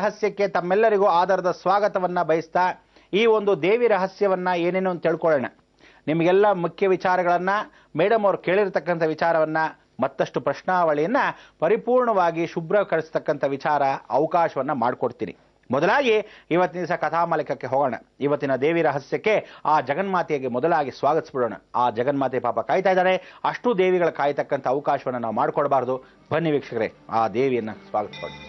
ರಹಸ್ಯಕ್ಕೆ ತಮ್ಮೆಲ್ಲರಿಗೂ ಆಧಾರದ ಸ್ವಾಗತವನ್ನ ಬಯಸ್ತಾ ಈ ಒಂದು ದೇವಿ ರಹಸ್ಯವನ್ನ ಏನೇನು ಅಂತ ತಿಳ್ಕೊಳ್ಳೋಣ. ನಿಮಗೆಲ್ಲ ಮುಖ್ಯ ವಿಚಾರಗಳನ್ನ ಮೇಡಮ್ ಅವರು ಕೇಳಿರ್ತಕ್ಕಂಥ ವಿಚಾರವನ್ನ ಮತ್ತಷ್ಟು ಪ್ರಶ್ನಾವಳಿಯನ್ನ ಪರಿಪೂರ್ಣವಾಗಿ ಶುಭ್ರಕರಿಸತಕ್ಕಂಥ ವಿಚಾರ ಅವಕಾಶವನ್ನ ಮಾಡಿಕೊಡ್ತೀನಿ. ಮೊದಲಾಗಿ ಇವತ್ತಿನ ದಿವಸ ಕಥಾಮಾಲಿಕಕ್ಕೆ ಹೋಗೋಣ. ಇವತ್ತಿನ ದೇವಿ ರಹಸ್ಯಕ್ಕೆ ಆ ಜಗನ್ಮಾತೆಗೆ ಮೊದಲಾಗಿ ಸ್ವಾಗತಿಸ್ಬಿಡೋಣ. ಆ ಜಗನ್ಮಾತೆ ಪಾಪ ಕಾಯ್ತಾ ಇದ್ದಾರೆ, ಅಷ್ಟು ದೇವಿಗಳ ಕಾಯ್ತಕ್ಕಂಥ ಅವಕಾಶವನ್ನು ನಾವು ಮಾಡಿಕೊಡಬಾರ್ದು. ಬನ್ನಿ ವೀಕ್ಷಕರೇ, ಆ ದೇವಿಯನ್ನ ಸ್ವಾಗತಿಸ್ಕೊಳ್ಳಿ.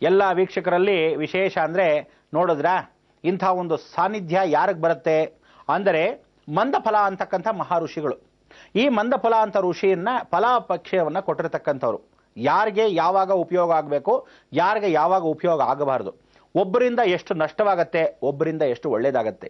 ಎಲ್ಲ ವೀಕ್ಷಕರಲ್ಲಿ ವಿಶೇಷ ಅಂದ್ರೆ ನೋಡಿದ್ರ ಇಂಥ ಒಂದು ಸಾನ್ನಿಧ್ಯ ಯಾರಿಗೆ ಬರುತ್ತೆ ಅಂದರೆ ಮಂದಫಲ ಅಂತಕ್ಕಂಥ ಮಹಾಋಷಿಗಳು. ಈ ಮಂದಫಲ ಅಂತ ಋಷಿಯನ್ನ ಫಲಾಪಕ್ಷಯವನ್ನ ಕೊಟ್ಟಿರತಕ್ಕಂಥವ್ರು. ಯಾರಿಗೆ ಯಾವಾಗ ಉಪಯೋಗ ಆಗಬೇಕು, ಯಾರಿಗೆ ಯಾವಾಗ ಉಪಯೋಗ ಆಗಬಾರದು, ಒಬ್ಬರಿಂದ ಎಷ್ಟು ನಷ್ಟವಾಗತ್ತೆ, ಒಬ್ಬರಿಂದ ಎಷ್ಟು ಒಳ್ಳೇದಾಗತ್ತೆ,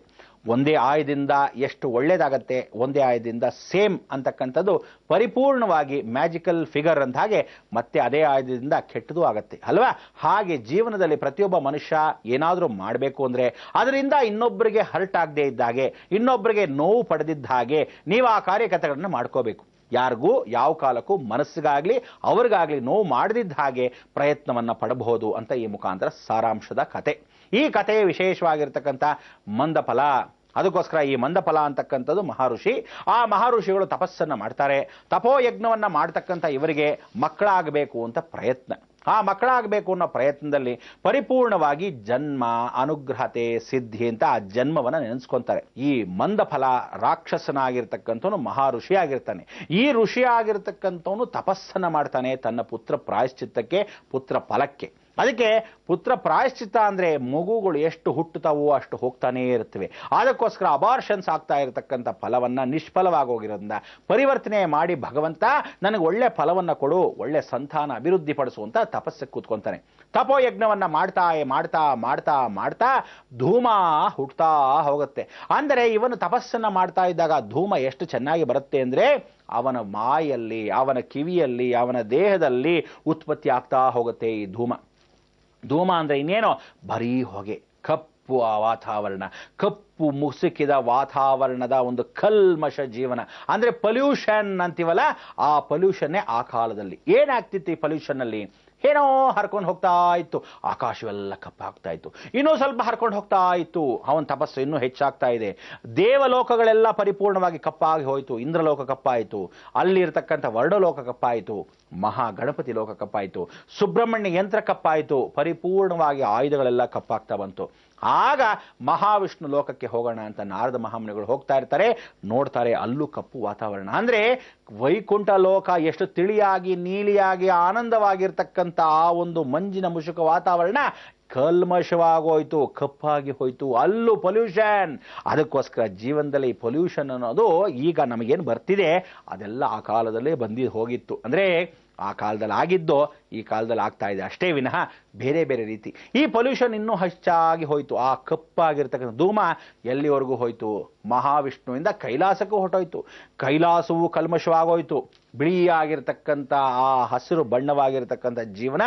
ಒಂದೇ ಆಯದಿಂದ ಎಷ್ಟು ಒಳ್ಳೇದಾಗತ್ತೆ, ಒಂದೇ ಆಯದಿಂದ ಸೇಮ್ ಅಂತಕ್ಕಂಥದ್ದು ಪರಿಪೂರ್ಣವಾಗಿ ಮ್ಯಾಜಿಕಲ್ ಫಿಗರ್ ಅಂತ ಹಾಗೆ ಮತ್ತೆ ಅದೇ ಆಯದಿಂದ ಕೆಟ್ಟದು ಆಗತ್ತೆ ಅಲ್ವಾ. ಹಾಗೆ ಜೀವನದಲ್ಲಿ ಪ್ರತಿಯೊಬ್ಬ ಮನುಷ್ಯ ಏನಾದರೂ ಮಾಡಬೇಕು ಅಂದ್ರೆ ಅದರಿಂದ ಇನ್ನೊಬ್ಬರಿಗೆ ಹರ್ಟ್ ಆಗದೆ ಇದ್ದಾಗೆ, ಇನ್ನೊಬ್ಬರಿಗೆ ನೋವು ಪಡೆದಿದ್ದ ಹಾಗೆ ನೀವು ಆ ಕಾರ್ಯಕತೆಗಳನ್ನು ಮಾಡ್ಕೋಬೇಕು. ಯಾರಿಗೂ ಯಾವ ಕಾಲಕ್ಕೂ ಮನಸ್ಸಿಗಾಗ್ಲಿ ಅವ್ರಿಗಾಗ್ಲಿ ನೋವು ಮಾಡದಿದ್ದ ಹಾಗೆ ಪ್ರಯತ್ನವನ್ನ ಪಡಬಹುದು ಅಂತ ಈ ಮುಖಾಂತರ ಸಾರಾಂಶದ ಕತೆ. ಈ ಕಥೆಯ ವಿಶೇಷವಾಗಿರ್ತಕ್ಕಂಥ ಮಂದಫಲ. ಅದಕ್ಕೋಸ್ಕರ ಈ ಮಂದಫಲ ಅಂತಕ್ಕಂಥದ್ದು ಮಹರ್ಷಿ. ಆ ಮಹರ್ಷಿಗಳು ತಪಸ್ಸನ್ನ ಮಾಡ್ತಾರೆ. ತಪೋಯಜ್ಞವನ್ನ ಮಾಡ್ತಕ್ಕಂಥ ಇವರಿಗೆ ಮಕ್ಕಳಾಗಬೇಕು ಅಂತ ಪ್ರಯತ್ನ. ಆ ಮಕ್ಕಳಾಗಬೇಕು ಅನ್ನೋ ಪ್ರಯತ್ನದಲ್ಲಿ ಪರಿಪೂರ್ಣವಾಗಿ ಜನ್ಮ, ಅನುಗ್ರಹತೆ, ಸಿದ್ಧಿ ಅಂತ ಆ ಜನ್ಮವನ್ನ ನೆನೆಸ್ಕೊಂತಾರೆ. ಈ ಮಂದಫಲ ರಾಕ್ಷಸನಾಗಿರ್ತಕ್ಕಂಥವನು ಮಹಾಋಷಿ ಆಗಿರ್ತಾನೆ. ಈ ಋಷಿ ಆಗಿರ್ತಕ್ಕಂಥವನು ತಪಸ್ಸನ್ನ ಮಾಡ್ತಾನೆ ತನ್ನ ಪುತ್ರ ಪ್ರಾಯಶ್ಚಿತ್ತಕ್ಕೆ, ಪುತ್ರ ಫಲಕ್ಕೆ. ಅದಕ್ಕೆ ಪುತ್ರ ಪ್ರಾಯಶ್ಚಿತ್ತ ಅಂದ್ರೆ ಮಗುಗಳು ಎಷ್ಟು ಹುಟ್ಟುತ್ತಾವೋ ಅಷ್ಟು ಹೋಗ್ತಾನೇ ಇರುತ್ತವೆ. ಅದಕ್ಕೋಸ್ಕರ ಅಬಾರ್ಷನ್ಸ್ ಆಗ್ತಾ ಇರತಕ್ಕಂಥ ಫಲವನ್ನ ನಿಷ್ಫಲವಾಗೋಗಿರೋದ್ರಿಂದ ಪರಿವರ್ತನೆ ಮಾಡಿ ಭಗವಂತ ನನಗೆ ಒಳ್ಳೆ ಫಲವನ್ನ ಕೊಡು, ಒಳ್ಳೆ ಸಂತಾನ ಅಭಿವೃದ್ಧಿ ಪಡಿಸುವಂತ ತಪಸ್ಸಕ್ಕೆ ಕೂತ್ಕೊಂತಾನೆ. ತಪೋಯಜ್ಞವನ್ನ ಮಾಡ್ತಾ ಮಾಡ್ತಾ ಮಾಡ್ತಾ ಮಾಡ್ತಾ ಧೂಮ ಹುಟ್ಟುತ್ತಾ ಹೋಗುತ್ತೆ. ಅಂದರೆ ಇವನು ತಪಸ್ಸನ್ನ ಮಾಡ್ತಾ ಇದ್ದಾಗ ಧೂಮ ಎಷ್ಟು ಚೆನ್ನಾಗಿ ಬರುತ್ತೆ ಅಂದ್ರೆ ಅವನ ಮಾಯಲ್ಲಿ, ಅವನ ಕಿವಿಯಲ್ಲಿ, ಅವನ ದೇಹದಲ್ಲಿ ಉತ್ಪತ್ತಿ ಆಗ್ತಾ ಹೋಗುತ್ತೆ ಈ ಧೂಮ. ಧೂಮ ಅಂದ್ರೆ ಇನ್ನೇನೋ ಬರೀ ಹೊಗೆ, ಕಪ್ಪು ವಾತಾವರಣ, ಕಪ್ಪು ಮುಸುಕಿದ ವಾತಾವರಣದ ಒಂದು ಕಲ್ಮಶ ಜೀವನ ಅಂದ್ರೆ ಪೊಲ್ಯೂಷನ್ ಅಂತೀವಲ್ಲ, ಆ ಪೊಲ್ಯೂಷನ್ನೇ ಆ ಕಾಲದಲ್ಲಿ. ಏನಾಗ್ತಿತ್ತು ಈ ಪೊಲ್ಯೂಷನ್ ಅಲ್ಲಿ? ಏನೋ ಹರ್ಕೊಂಡು ಹೋಗ್ತಾ ಇತ್ತು, ಆಕಾಶವೆಲ್ಲ ಕಪ್ಪಾಗ್ತಾ ಇತ್ತು. ಇನ್ನೂ ಸ್ವಲ್ಪ ಹರ್ಕೊಂಡು ಹೋಗ್ತಾ ಇತ್ತು, ಅವನ ತಪಸ್ಸು ಇನ್ನೂ ಹೆಚ್ಚಾಗ್ತಾ ಇದೆ. ದೇವಲೋಕಗಳೆಲ್ಲ ಪರಿಪೂರ್ಣವಾಗಿ ಕಪ್ಪಾಗಿ ಹೋಯಿತು. ಇಂದ್ರಲೋಕ ಕಪ್ಪಾಯಿತು, ಅಲ್ಲಿ ಇರತಕ್ಕಂಥ ವರ್ಣಲೋಕ ಕಪ್ಪಾಯಿತು, ಮಹಾಗಣಪತಿ ಲೋಕ ಕಪ್ಪಾಯಿತು, ಸುಬ್ರಹ್ಮಣ್ಯ ಯಂತ್ರ ಕಪ್ಪಾಯಿತು, ಪರಿಪೂರ್ಣವಾಗಿ ಆಯುಧಗಳೆಲ್ಲ ಕಪ್ಪಾಗ್ತಾ ಬಂತು. ಆಗ ಮಹಾವಿಷ್ಣು ಲೋಕಕ್ಕೆ ಹೋಗೋಣ ಅಂತ ನಾರದ ಮಹಾಮುನಿಗಳು ಹೋಗ್ತಾ ಇರ್ತಾರೆ. ನೋಡ್ತಾರೆ, ಅಲ್ಲೂ ಕಪ್ಪು ವಾತಾವರಣ. ಅಂದ್ರೆ ವೈಕುಂಠ ಲೋಕ ಎಷ್ಟು ತಿಳಿಯಾಗಿ, ನೀಲಿಯಾಗಿ, ಆನಂದವಾಗಿರ್ತಕ್ಕಂಥ ಆ ಒಂದು ಮಂಜಿನ ಮುಷುಕ ವಾತಾವರಣ ಕಲ್ಮಶವಾಗೋಯ್ತು, ಕಪ್ಪಾಗಿ ಹೋಯ್ತು. ಅಲ್ಲೂ ಪೊಲ್ಯೂಷನ್. ಅದಕ್ಕೋಸ್ಕರ ಜೀವನದಲ್ಲಿ ಪೊಲ್ಯೂಷನ್ ಅನ್ನೋದು ಈಗ ನಮಗೇನು ಬರ್ತಿದೆ ಅದೆಲ್ಲ ಆ ಕಾಲದಲ್ಲೇ ಬಂದಿ ಹೋಗಿತ್ತು. ಅಂದ್ರೆ ಆ ಕಾಲದಲ್ಲಿ ಆಗಿದ್ದು ಈ ಕಾಲದಲ್ಲಿ ಆಗ್ತಾ ಇದೆ ಅಷ್ಟೇ ವಿನಃ ಬೇರೆ ಬೇರೆ ರೀತಿ. ಈ ಪೊಲ್ಯೂಷನ್ ಇನ್ನೂ ಹೆಚ್ಚಾಗಿ ಹೋಯಿತು. ಆ ಕಪ್ಪಾಗಿರ್ತಕ್ಕಂಥ ಧೂಮ ಎಲ್ಲಿವರೆಗೂ ಹೋಯಿತು? ಮಹಾವಿಷ್ಣುವಿಂದ ಕೈಲಾಸಕ್ಕೂ ಹೊರಟೋಯ್ತು. ಕೈಲಾಸವು ಕಲ್ಮಶವಾಗೋಯ್ತು. ಬಿಳಿಯಾಗಿರ್ತಕ್ಕಂಥ ಆ ಹಸಿರು ಬಣ್ಣವಾಗಿರ್ತಕ್ಕಂಥ ಜೀವನ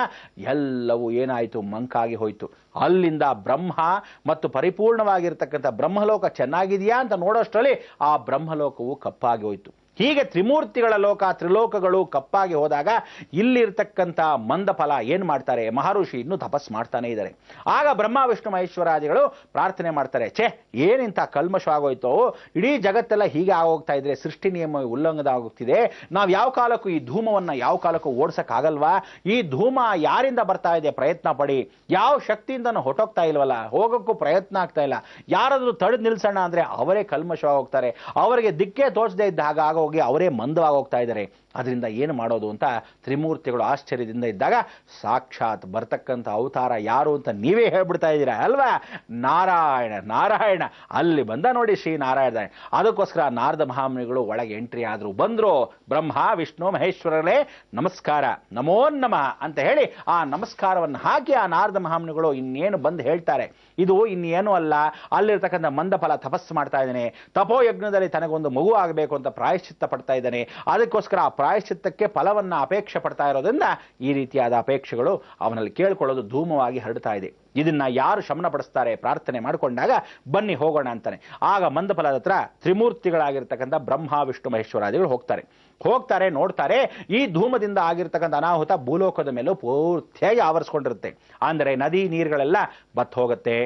ಎಲ್ಲವೂ ಏನಾಯಿತು? ಮಂಕಾಗಿ ಹೋಯಿತು. ಅಲ್ಲಿಂದ ಬ್ರಹ್ಮ ಮತ್ತು ಪರಿಪೂರ್ಣವಾಗಿರ್ತಕ್ಕಂಥ ಬ್ರಹ್ಮಲೋಕ ಚೆನ್ನಾಗಿದೆಯಾ ಅಂತ ನೋಡೋಷ್ಟರಲ್ಲಿ ಆ ಬ್ರಹ್ಮಲೋಕವು ಕಪ್ಪಾಗಿ ಹೋಯಿತು. ಹೀಗೆ ತ್ರಿಮೂರ್ತಿಗಳ ಲೋಕ, ತ್ರಿಲೋಕಗಳು ಕಪ್ಪಾಗಿ ಹೋದಾಗ ಇಲ್ಲಿರ್ತಕ್ಕಂಥ ಮಂದಫಲ ಏನು ಮಾಡ್ತಾರೆ? ಮಹರ್ಷಿ ಇನ್ನೂ ತಪಸ್ ಮಾಡ್ತಾನೆ ಇದ್ದಾರೆ. ಆಗ ಬ್ರಹ್ಮ ವಿಷ್ಣು ಮಹೇಶ್ವರಾದಿಗಳು ಪ್ರಾರ್ಥನೆ ಮಾಡ್ತಾರೆ, ಛೇ ಏನಿಂತ ಕಲ್ಮಶ ಆಗೋಯ್ತೋ, ಇಡೀ ಜಗತ್ತೆಲ್ಲ ಹೀಗೆ ಆಗೋಗ್ತಾ ಇದ್ರೆ, ಸೃಷ್ಟಿ ನಿಯಮ ಉಲ್ಲಂಘನೆ ಆಗೋಗ್ತಿದೆ, ನಾವು ಯಾವ ಕಾಲಕ್ಕೂ ಈ ಧೂಮವನ್ನು ಯಾವ ಕಾಲಕ್ಕೂ ಓಡಿಸಕ್ಕಾಗಲ್ವಾ? ಈ ಧೂಮ ಯಾರಿಂದ ಬರ್ತಾ ಇದೆ? ಪ್ರಯತ್ನ ಪಡಿ. ಯಾವ ಶಕ್ತಿಯಿಂದನೂ ಹೊಟ್ಟೋಗ್ತಾ ಇಲ್ವಲ್ಲ, ಹೋಗೋಕ್ಕೂ ಪ್ರಯತ್ನ ಆಗ್ತಾ ಇಲ್ಲ. ಯಾರಾದರೂ ತಡೆದು ನಿಲ್ಸೋಣ ಅಂದ್ರೆ ಅವರೇ ಕಲ್ಮಶವಾಗಿ ಹೋಗ್ತಾರೆ. ಅವರಿಗೆ ದಿಕ್ಕೇ ತೋಚದೇ ಇದ್ದ ಹಾಗೆ ಆಗೋಗಿ ಅವರೇ ಮಂದವಾಗಿ ಹೋಗ್ತಾ ಇದ್ದಾರೆ. ಅದರಿಂದ ಏನು ಮಾಡೋದು ಅಂತ ತ್ರಿಮೂರ್ತಿಗಳು ಆಶ್ಚರ್ಯದಿಂದ ಇದ್ದಾಗ ಸಾಕ್ಷಾತ್ ಬರ್ತಕ್ಕಂಥ ಅವತಾರ ಯಾರು ಅಂತ ನೀವೇ ಹೇಳ್ಬಿಡ್ತಾ ಇದ್ದೀರಾ ಅಲ್ವಾ? ನಾರಾಯಣ ನಾರಾಯಣ. ಅಲ್ಲಿ ಬಂದ ನೋಡಿ ಶ್ರೀ ನಾರಾಯಣ. ಅದಕ್ಕೋಸ್ಕರ ನಾರದ ಮಹಾಮುನಿಗಳು ಒಳಗೆ ಎಂಟ್ರಿ ಆದ್ರು. ಬಂದ್ರು, ಬ್ರಹ್ಮ ವಿಷ್ಣು ಮಹೇಶ್ವರರೇ ನಮಸ್ಕಾರ, ನಮೋ ನಮಃ ಅಂತ ಹೇಳಿ ಆ ನಮಸ್ಕಾರವನ್ನು ಹಾಕಿ ಆ ನಾರದ ಮಹಾಮುನಿಗಳು ಇನ್ನೇನು ಬಂದು ಹೇಳ್ತಾರೆ, ಇದು ಇನ್ನೇನು ಅಲ್ಲ, ಅಲ್ಲಿರ್ತಕ್ಕಂಥ ಮಂದಫಲ ತಪಸ್ಸು ಮಾಡ್ತಾ ಇದ್ದಾನೆ, ತಪೋಯಜ್ಞದಲ್ಲಿ ತನಗೊಂದು ಮಗು ಆಗಬೇಕು ಅಂತ ಪ್ರಾಯಶ್ಚಿತ್ತ ಪಡ್ತಾ ಇದ್ದಾನೆ. ಅದಕ್ಕೋಸ್ಕರ ಆ ಪ್ರಾಯಶ್ಚಿತ್ತಕ್ಕೆ ಫಲವನ್ನು ಅಪೇಕ್ಷೆ ಪಡ್ತಾ ಇರೋದ್ರಿಂದ ಈ ರೀತಿಯಾದ ಅಪೇಕ್ಷೆಗಳು ಅವನಲ್ಲಿ ಕೇಳ್ಕೊಳ್ಳೋದು ಧೂಮವಾಗಿ ಹರಡ್ತಾ ಇದೆ. ಇದನ್ನ ಯಾರು ಶಮನ ಪಡಿಸ್ತಾರೆ? ಪ್ರಾರ್ಥನೆ ಮಾಡಿಕೊಂಡಾಗ ಬನ್ನಿ ಹೋಗೋಣ ಅಂತಾನೆ. ಆಗ ಮಂದಫಲದ ಹತ್ರ ತ್ರಿಮೂರ್ತಿಗಳಾಗಿರ್ತಕ್ಕಂಥ ಬ್ರಹ್ಮ ವಿಷ್ಣು ಮಹೇಶ್ವರಾದಿಗಳು ಹೋಗ್ತಾರೆ, ನೋಡ್ತಾರೆ. ಈ ಧೂಮದಿಂದ ಆಗಿರ್ತಕ್ಕಂಥ ಅನಾಹುತ ಭೂಲೋಕದ ಮೇಲೂ ಪೂರ್ತಿಯಾಗಿ ಆವರಿಸ್ಕೊಂಡಿರುತ್ತೆ. ಅಂದರೆ ನದಿ ನೀರುಗಳೆಲ್ಲ ಬತ್ತು ಹೋಗುತ್ತೆ,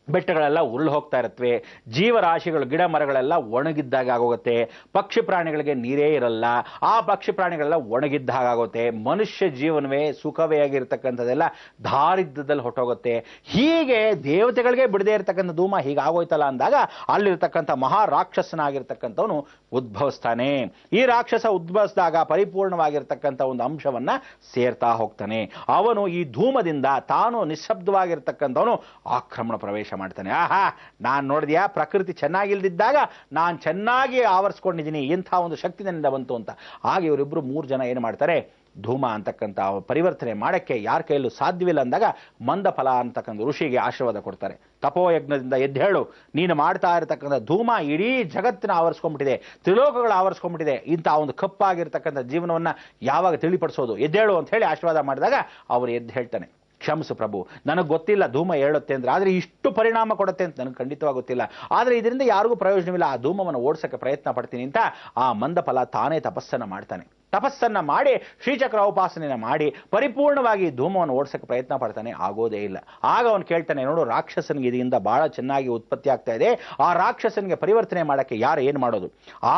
ಬೆಟ್ಟಗಳೆಲ್ಲ ಉರುಳು ಹೋಗ್ತಾ ಇರುತ್ತವೆ, ಜೀವರಾಶಿಗಳು ಗಿಡ ಮರಗಳೆಲ್ಲ ಒಣಗಿದ್ದಾಗ ಆಗೋಗುತ್ತೆ, ಪಕ್ಷಿ ಪ್ರಾಣಿಗಳಿಗೆ ನೀರೇ ಇರಲ್ಲ, ಆ ಪಕ್ಷಿ ಪ್ರಾಣಿಗಳೆಲ್ಲ ಒಣಗಿದ್ದ ಹಾಗಾಗುತ್ತೆ, ಮನುಷ್ಯ ಜೀವನವೇ ಸುಖವೇ ಆಗಿರ್ತಕ್ಕಂಥದ್ದೆಲ್ಲ ದಾರಿದ್ರ್ಯದಲ್ಲಿ ಹೊಟ್ಟೋಗುತ್ತೆ. ಹೀಗೆ ದೇವತೆಗಳಿಗೆ ಬಿಡದೇ ಇರತಕ್ಕಂಥ ಧೂಮ ಹೀಗಾಗೋಯ್ತಲ್ಲ ಅಂದಾಗ ಅಲ್ಲಿರ್ತಕ್ಕಂಥ ಮಹಾರಾಕ್ಷಸನಾಗಿರ್ತಕ್ಕಂಥವನು ಉದ್ಭವಿಸ್ತಾನೆ. ಈ ರಾಕ್ಷಸ ಉದ್ಭವಿಸಿದಾಗ ಪರಿಪೂರ್ಣವಾಗಿರ್ತಕ್ಕಂಥ ಒಂದು ಅಂಶವನ್ನ ಸೇರ್ತಾ ಹೋಗ್ತಾನೆ. ಅವನು ಈ ಧೂಮದಿಂದ ತಾನು ನಿಶ್ಶಬ್ದವಾಗಿರ್ತಕ್ಕಂಥವನು ಆಕ್ರಮಣ ಪ್ರವೇಶ ಮಾಡ್ತಾನೆ. ಆಹಾ, ನಾನು ನೋಡಿದ್ಯಾ, ಪ್ರಕೃತಿ ಚೆನ್ನಾಗಿಲ್ದಿದ್ದಾಗ ನಾನು ಚೆನ್ನಾಗಿ ಆವರಿಸ್ಕೊಂಡಿದ್ದೀನಿ, ಇಂಥ ಒಂದು ಶಕ್ತಿ ನನ್ನಿಂದ ಬಂತು ಅಂತ. ಹಾಗೆ ಇವರಿಬ್ರು 3 ಜನ ಏನು ಮಾಡ್ತಾರೆ? ಧೂಮ ಅಂತಕ್ಕಂಥ ಪರಿವರ್ತನೆ ಮಾಡಕ್ಕೆ ಯಾರ ಕೈಯಲ್ಲೂ ಸಾಧ್ಯವಿಲ್ಲ ಅಂದಾಗ ಮಂದಫಲ ಅಂತಕ್ಕಂಥ ಋಷಿಗೆ ಆಶೀರ್ವಾದ ಕೊಡ್ತಾರೆ. ತಪೋಯಜ್ಞದಿಂದ ಎದ್ದೇಳು, ನೀನು ಮಾಡ್ತಾ ಇರತಕ್ಕಂಥ ಧೂಮ ಇಡೀ ಜಗತ್ತಿನ ಆವರಿಸ್ಕೊಂಡ್ಬಿಟ್ಟಿದೆ, ತ್ರಿಲೋಕಗಳು ಆವರಿಸ್ಕೊಂಡ್ಬಿಟ್ಟಿದೆ, ಇಂಥ ಒಂದು ಕಪ್ಪಾಗಿರ್ತಕ್ಕಂಥ ಜೀವನವನ್ನ ಯಾವಾಗ ತಿಳಿಪಡಿಸೋದು? ಎದ್ದೇಳು ಅಂತ ಹೇಳಿ ಆಶೀರ್ವಾದ ಮಾಡಿದಾಗ ಅವರು ಎದ್ದು ಹೇಳ್ತಾನೆ, ಕ್ಷಮಿಸು ಪ್ರಭು, ನನಗೆ ಗೊತ್ತಿಲ್ಲ ಧೂಮ ಹೇಳುತ್ತೆ ಅಂದ್ರೆ, ಆದರೆ ಇಷ್ಟು ಪರಿಣಾಮ ಕೊಡುತ್ತೆ ಅಂತ ನನಗೆ ಖಂಡಿತವಾಗಿ ಗೊತ್ತಿಲ್ಲ, ಆದರೆ ಇದರಿಂದ ಯಾರಿಗೂ ಪ್ರಯೋಜನವಿಲ್ಲ, ಆ ಧೂಮವನ್ನು ಓಡಿಸೋಕ್ಕೆ ಪ್ರಯತ್ನ ಪಡ್ತೀನಿ ಅಂತ ಆ ಮಂದಫಲ ತಾನೇ ತಪಸ್ಸನ್ನು ಮಾಡ್ತಾನೆ. ತಪಸ್ಸನ್ನ ಮಾಡಿ ಶ್ರೀಚಕ್ರ ಉಪಾಸನೆಯನ್ನು ಮಾಡಿ ಪರಿಪೂರ್ಣವಾಗಿ ಧೂಮವನ್ನು ಓಡಿಸೋಕ್ಕೆ ಪ್ರಯತ್ನ ಪಡ್ತಾನೆ. ಆಗೋದೇ ಇಲ್ಲ. ಆಗ ಅವನು ಕೇಳ್ತಾನೆ, ನೋಡು ರಾಕ್ಷಸನಿಗೆ ಇದರಿಂದ ಬಹಳ ಚೆನ್ನಾಗಿ ಉತ್ಪತ್ತಿ ಆಗ್ತಾ ಇದೆ, ಆ ರಾಕ್ಷಸನಿಗೆ ಪರಿವರ್ತನೆ ಮಾಡಕ್ಕೆ ಯಾರು ಏನು ಮಾಡೋದು?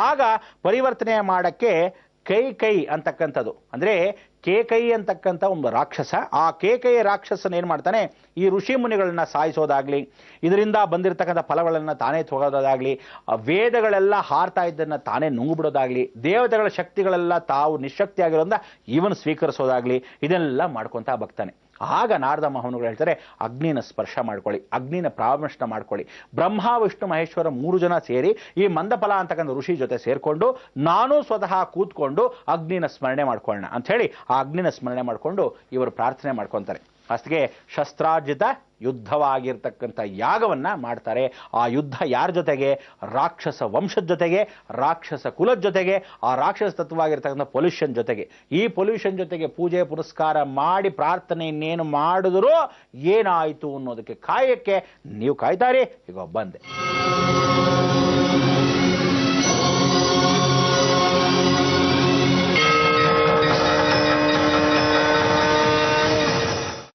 ಆಗ ಪರಿವರ್ತನೆ ಮಾಡಕ್ಕೆ ಕೈ ಅಂತಕ್ಕಂಥದ್ದು, ಅಂದ್ರೆ ಕೇಕೈ ಅಂತಕ್ಕಂಥ ಒಂದು ರಾಕ್ಷಸ, ಆ ಕೇಕೈ ರಾಕ್ಷಸನ ಏನ್ ಮಾಡ್ತಾನೆ? ಈ ಋಷಿ ಮುನಿಗಳನ್ನ ಸಾಯಿಸೋದಾಗ್ಲಿ, ಇದರಿಂದ ಬಂದಿರತಕ್ಕಂಥ ಫಲಗಳನ್ನ ತಾನೇ ತಗೋದಾಗ್ಲಿ, ವೇದಗಳೆಲ್ಲ ಹಾರ್ತಾ ಇದ್ದನ್ನ ತಾನೇ ನುಂಗುಬಿಡೋದಾಗ್ಲಿ, ದೇವತೆಗಳ ಶಕ್ತಿಗಳೆಲ್ಲ ತಾವು ನಿಶಕ್ತಿಯಾಗಿರೋದ್ರಿಂದ ಇವನು ಸ್ವೀಕರಿಸೋದಾಗ್ಲಿ, ಇದನ್ನೆಲ್ಲ ಮಾಡ್ಕೊಂತ ಬರ್ತಾನೆ. ಆಗ ನಾರದ ಮಹಾಮುನಿಗಳು ಹೇಳ್ತಾರೆ, ಅಗ್ನಿನ ಸ್ಪರ್ಶ ಮಾಡ್ಕೊಳ್ಳಿ, ಅಗ್ನಿನ ಪ್ರಾರಂಭ ಮಾಡ್ಕೊಳ್ಳಿ. ಬ್ರಹ್ಮ ವಿಷ್ಣು ಮಹೇಶ್ವರ 3 ಜನ ಸೇರಿ ಈ ಮಂದಫಲ ಅಂತಕ್ಕಂಥ ಋಷಿ ಜೊತೆ ಸೇರ್ಕೊಂಡು ನಾನು ಸ್ವತಃ ಕೂತ್ಕೊಂಡು ಅಗ್ನಿನ ಸ್ಮರಣೆ ಮಾಡ್ಕೊಳ್ಳೋಣ ಅಂತ ಹೇಳಿ ಆ ಅಗ್ನಿನ ಸ್ಮರಣೆ ಮಾಡಿಕೊಂಡು ಇವರು ಪ್ರಾರ್ಥನೆ ಮಾಡ್ಕೊತಾರೆ. ಅಷ್ಟಕ್ಕೆ ಶಸ್ತ್ರಾರ್ಜಿತ ಯುದ್ಧವಾಗಿರ್ತಕ್ಕಂಥ ಯಾಗವನ್ನ ಮಾಡ್ತಾರೆ. ಆ ಯುದ್ಧ ಯಾರ ಜೊತೆಗೆ? ರಾಕ್ಷಸ ವಂಶದ ಜೊತೆಗೆ, ರಾಕ್ಷಸ ಕುಲದ ಜೊತೆಗೆ, ಆ ರಾಕ್ಷಸ ತತ್ವವಾಗಿರ್ತಕ್ಕಂಥ ಪೊಲ್ಯೂಷನ್ ಜೊತೆಗೆ. ಈ ಪೊಲ್ಯೂಷನ್ ಜೊತೆಗೆ ಪೂಜೆ ಪುರಸ್ಕಾರ ಮಾಡಿ ಪ್ರಾರ್ಥನೆ ಇನ್ನೇನು ಮಾಡಿದ್ರು ಏನಾಯಿತು ಅನ್ನೋದಕ್ಕೆ ಕಾಯಕ್ಕೆ ನೀವು ಕಾಯ್ತಾರೆ. ಈಗ ಬಂದೆ.